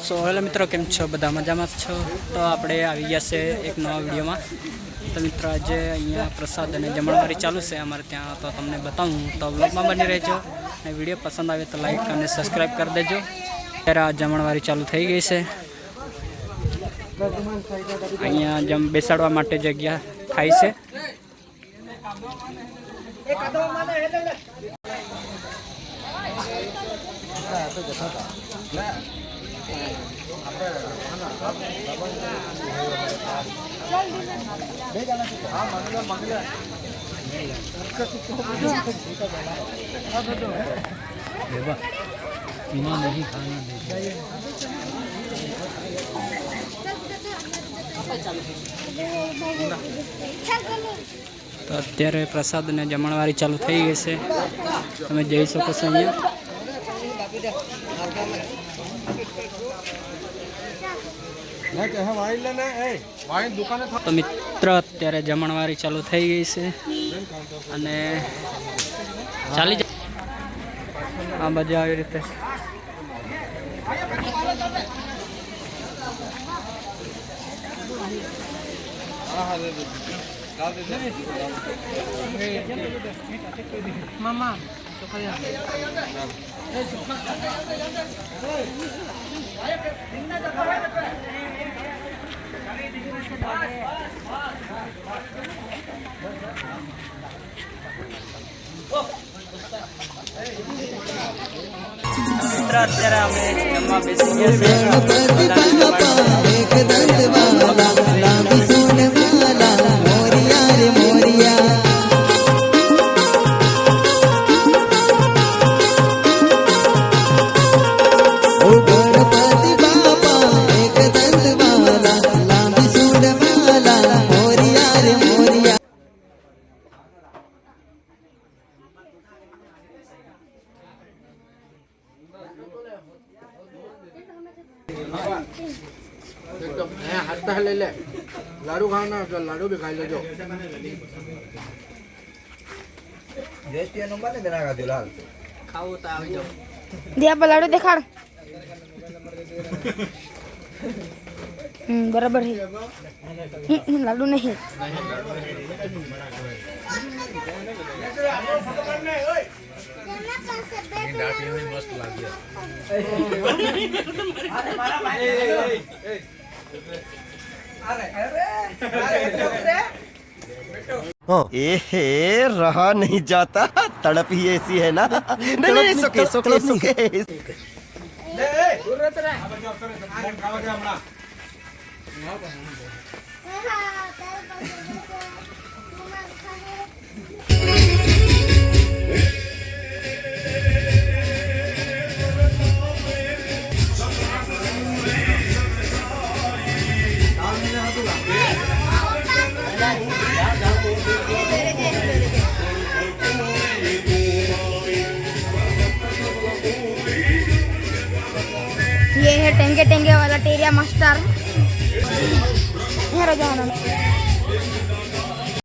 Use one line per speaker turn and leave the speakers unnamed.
So hello મિત્રો, કેમ છો? બધા મજામાં છો? તો આપણે આવી ગયા છે એક નવા વિડીયોમાં. તો મિત્રો આજે અહીંયા પ્રસાદ અને જમણવારી ચાલુ છે અમારે ત્યાં, તો તમને બતાવું. તો વ્લોગમાં બની રહેજો અને વિડીયો પસંદ આવે તો લાઈક અને સબસ્ક્રાઈબ કરી દેજો. ત્યારે આ જમણવારી ચાલુ થઈ ગઈ છે. અહીંયા બેસાડવા માટે જગ્યા થાય છે. नहीं खाना તો અત્યારે પ્રસાદ અને જમણવારી ચાલુ થઈ ગઈ છે. તમે જઈ શકો છો અહીંયા. તો મિત્ર અત્યારે જમણવારી ચાલુ થઈ ગઈ છે અને ચાલી જાય આ બાજુ આવી રીતે. મામા અત્યારે અમે જમવા બેસી ગયા
ले ले लाडू खाना तो लाडू भी खाई ले जो जेस्टिया नंबर ने देना का दिलाल खाओ तो आ जाओ
दिया पर लाडू दिखा बराबर है लाडू नहीं
मस्त लग गया
ए रहा नहीं जाता, तड़प ही ऐसी है ना. नहीं सुके सुके सुके
ये है टेंगे टेंगे वाला टेरिया मास्टर। यहाँ रह जाओ ना।